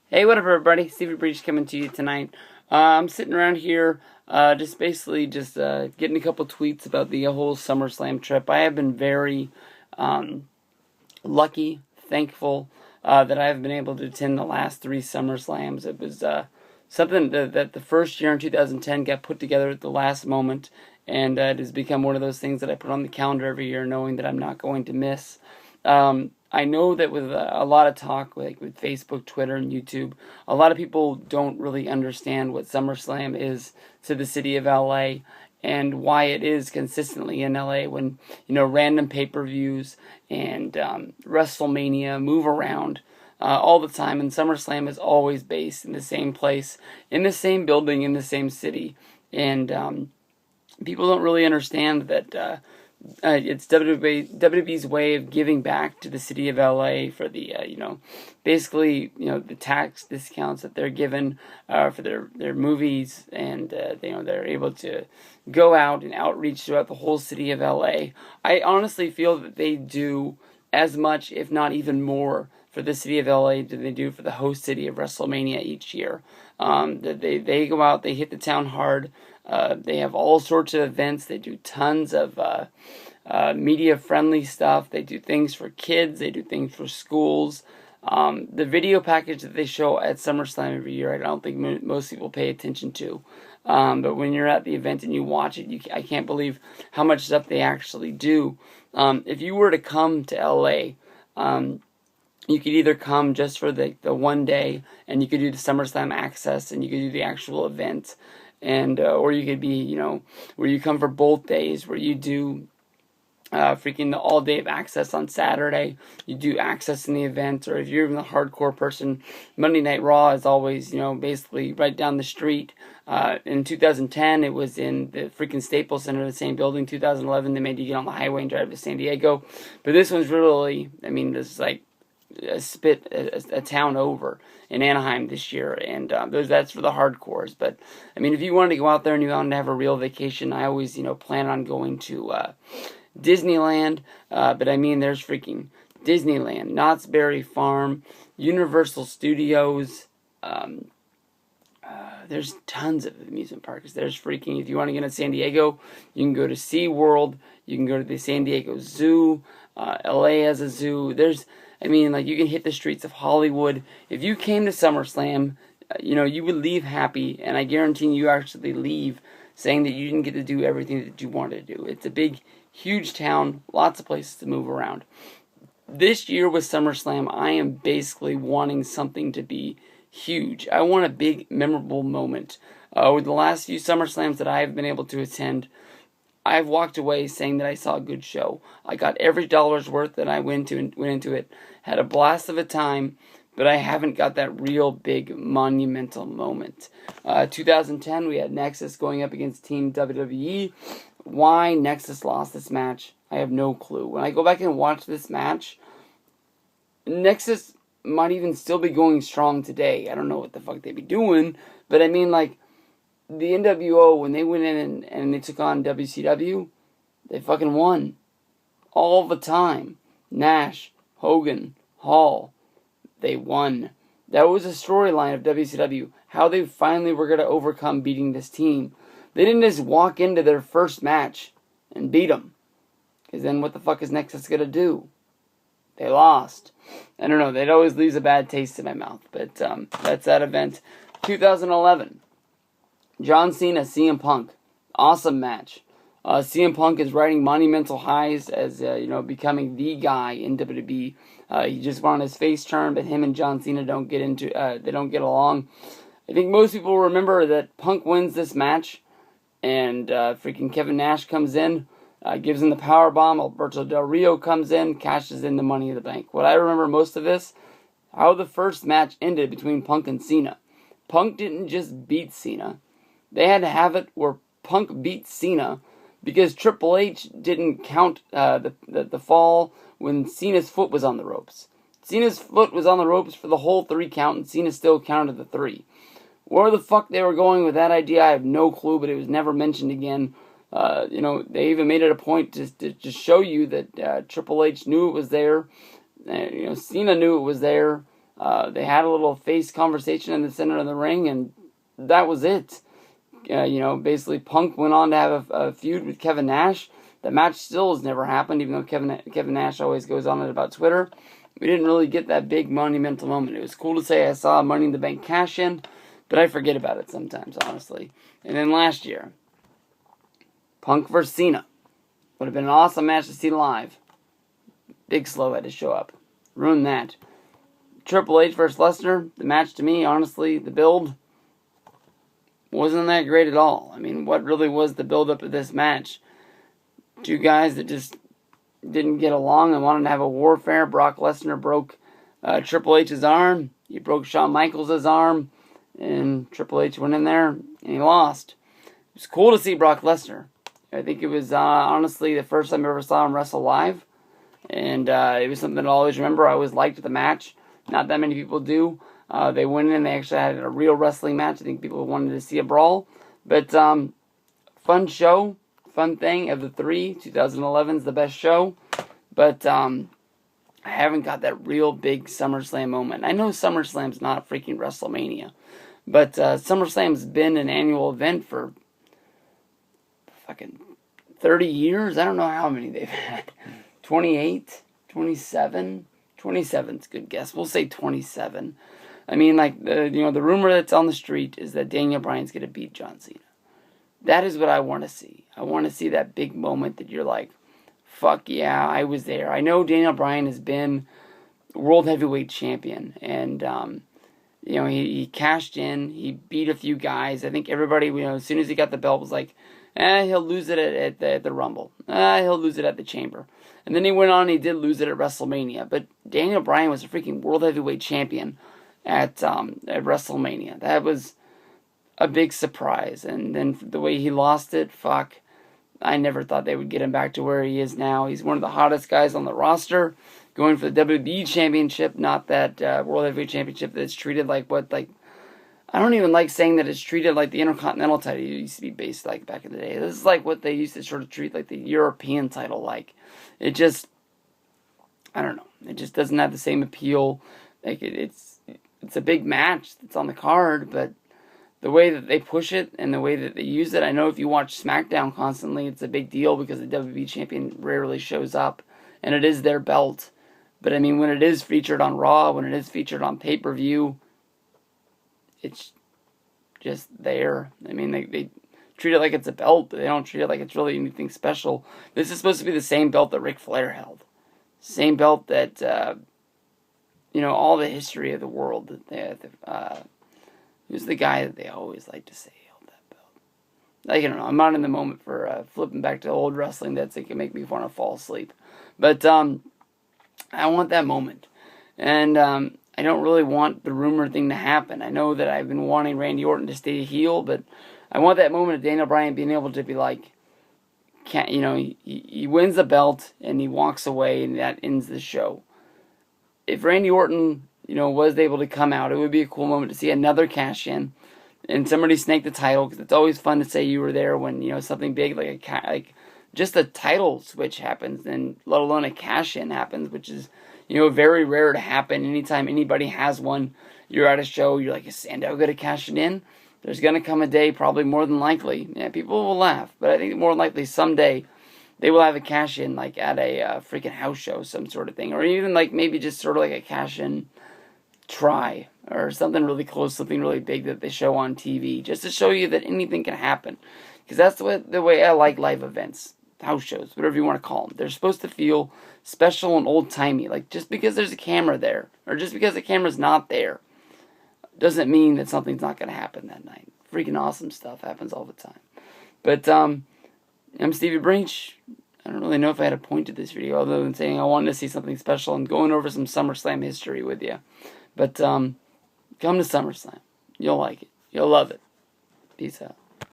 Hey, what up, everybody? Stevie Breach coming to you tonight. I'm sitting around here, just basically just getting a couple tweets about the whole SummerSlam trip. I have been very lucky, thankful that I have been able to attend the last three SummerSlams. It was something that the first year in 2010 got put together at the last moment, and it has become one of those things that I put on the calendar every year, knowing that I'm not going to miss. I know that with a lot of talk, like with Facebook, Twitter, and YouTube, a lot of people don't really understand what SummerSlam is to the city of LA and why it is consistently in LA when, random pay-per-views and WrestleMania move around all the time, and SummerSlam is always based in the same place, in the same building, in the same city, and people don't really understand that it's WWE's way of giving back to the city of LA for the, basically, the tax discounts that they're given for their movies, and, they're able to go out and outreach throughout the whole city of LA. I honestly feel that they do as much, if not even more, for the city of LA than they do for the host city of WrestleMania each year. They go out, they hit the town hard. They have all sorts of events. They do tons of media-friendly stuff. They do things for kids. They do things for schools. The video package that they show at SummerSlam every year, I don't think most people pay attention to. But when you're at the event and you watch it, I can't believe how much stuff they actually do. If you were to come to LA, you could either come just for the one day, and you could do the SummerSlam access, and you could do the actual event, and or you could be, where you come for both days, where you do freaking the all day of access on Saturday. You do access in the event, or if you're even a hardcore person, Monday Night Raw is always, basically right down the street. In 2010, it was in the freaking Staples Center, the same building. 2011, they made you get on the highway and drive to San Diego. But this one's really, this is like a town over in Anaheim this year, and that's for the hardcores. But if you wanted to go out there and you wanted to have a real vacation, I always plan on going to Disneyland, but there's freaking Disneyland, Knott's Berry Farm, Universal Studios. There's tons of amusement parks. There's freaking, if you want to get to San Diego, you can go to SeaWorld, you can go to the San Diego Zoo, LA has a zoo. You can hit the streets of Hollywood. If you came to SummerSlam, you would leave happy, and I guarantee you actually leave saying that you didn't get to do everything that you wanted to do. It's a big, huge town, lots of places to move around. This year with SummerSlam, I am basically wanting something to be huge. I want a big, memorable moment. With the last few SummerSlams that I have been able to attend, I've walked away saying that I saw a good show. I got every dollar's worth that I went into it. Had a blast of a time, but I haven't got that real big monumental moment. 2010, we had Nexus going up against Team WWE. Why Nexus lost this match, I have no clue. When I go back and watch this match, Nexus might even still be going strong today. I don't know what the fuck they be doing, but the NWO, when they went in and they took on WCW, they fucking won. All the time. Nash, Hogan, Hall, they won. That was a storyline of WCW, how they finally were going to overcome beating this team. They didn't just walk into their first match and beat them. Because then what the fuck is Nexus going to do? They lost. I don't know, they'd always leave a bad taste in my mouth. But that's that event. 2011. John Cena, CM Punk. Awesome match. CM Punk is riding monumental highs as, becoming the guy in WWE. He just went on his face turn, but him and John Cena don't get along. I think most people remember that Punk wins this match, and freaking Kevin Nash comes in, gives him the power bomb. Alberto Del Rio comes in, cashes in the Money in the Bank. What I remember most of this, how the first match ended between Punk and Cena. Punk didn't just beat Cena. They had to have it where Punk beat Cena because Triple H didn't count the fall when Cena's foot was on the ropes. Cena's foot was on the ropes for the whole 3 count, and Cena still counted the 3. Where the fuck they were going with that idea, I have no clue, but it was never mentioned again. They even made it a point to show you that Triple H knew it was there. Cena knew it was there. They had a little face conversation in the center of the ring, and that was it. Basically Punk went on to have a feud with Kevin Nash. The match still has never happened, even though Kevin Nash always goes on it about Twitter. We didn't really get that big monumental moment. It was cool to say I saw Money in the Bank cash in, but I forget about it sometimes, honestly. And then last year, Punk vs. Cena. Would have been an awesome match to see live. Big Slow had to show up. Ruined that. Triple H vs. Lesnar. The match to me, honestly, the build wasn't that great at all. I mean, what really was the build-up of this match? Two guys that just didn't get along and wanted to have a warfare. Brock Lesnar broke Triple H's arm. He broke Shawn Michaels' arm. And Triple H went in there and he lost. It was cool to see Brock Lesnar. I think it was honestly the first time I ever saw him wrestle live. And it was something I'll always remember. I always liked the match. Not that many people do. They went in. They actually had a real wrestling match. I think people wanted to see a brawl. But fun show. Fun thing. Of the three, 2011's the best show. But I haven't got that real big SummerSlam moment. I know SummerSlam's not freaking WrestleMania. But SummerSlam's been an annual event for fucking 30 years. I don't know how many they've had. 28? 27? 27's a good guess. We'll say 27. I mean, like, the rumor that's on the street is that Daniel Bryan's going to beat John Cena. That is what I want to see. I want to see that big moment that you're like, fuck yeah, I was there. I know Daniel Bryan has been World Heavyweight Champion, and, he cashed in, he beat a few guys. I think everybody, as soon as he got the belt, was like, he'll lose it at the Rumble. He'll lose it at the Chamber. And then he went on and he did lose it at WrestleMania. But Daniel Bryan was a freaking World Heavyweight Champion at WrestleMania. That was a big surprise. And then the way he lost it, fuck. I never thought they would get him back to where he is now. He's one of the hottest guys on the roster, going for the WWE Championship, not that World Heavyweight Championship that's treated like I don't even like saying that it's treated like the Intercontinental title used to be based like back in the day. This is like what they used to sort of treat like the European title like. It just, I don't know. It just doesn't have the same appeal. Like it's a big match that's on the card, but the way that they push it and the way that they use it, I know if you watch SmackDown constantly, it's a big deal because the WWE Champion rarely shows up, and it is their belt. But I mean, when it is featured on Raw, when it is featured on pay-per-view, it's just there. I mean, they treat it like it's a belt, but they don't treat it like it's really anything special. This is supposed to be the same belt that Ric Flair held. Same belt that, all the history of the world that they had. He was the guy that they always like to say held that belt. Like, I don't know, I'm not in the moment for flipping back to old wrestling that can make me want to fall asleep. But I want that moment. And I don't really want the rumor thing to happen. I know that I've been wanting Randy Orton to stay a heel, but I want that moment of Daniel Bryan being able to be like, he wins the belt and he walks away and that ends the show. If Randy Orton, was able to come out, it would be a cool moment to see another cash in and somebody snake the title, because it's always fun to say you were there when, something big like just a title switch happens, and let alone a cash in happens, which is, very rare to happen. Anytime anybody has one, you're at a show, you're like, is Sandow going to cash it in? There's going to come a day, probably more than likely. Yeah, people will laugh, but I think more than likely someday they will have a cash-in, like at a freaking house show, some sort of thing. Or even like maybe just sort of like a cash-in try, or something really close, something really big that they show on TV, just to show you that anything can happen. Because that's the way I like live events, house shows, whatever you want to call them. They're supposed to feel special and old-timey. Like, just because there's a camera there, or just because the camera's not there, doesn't mean that something's not going to happen that night. Freaking awesome stuff happens all the time. But, I'm Stevie Branch. I don't really know if I had a point to this video, other than saying I wanted to see something special and going over some SummerSlam history with you. But, come to SummerSlam. You'll like it. You'll love it. Peace out.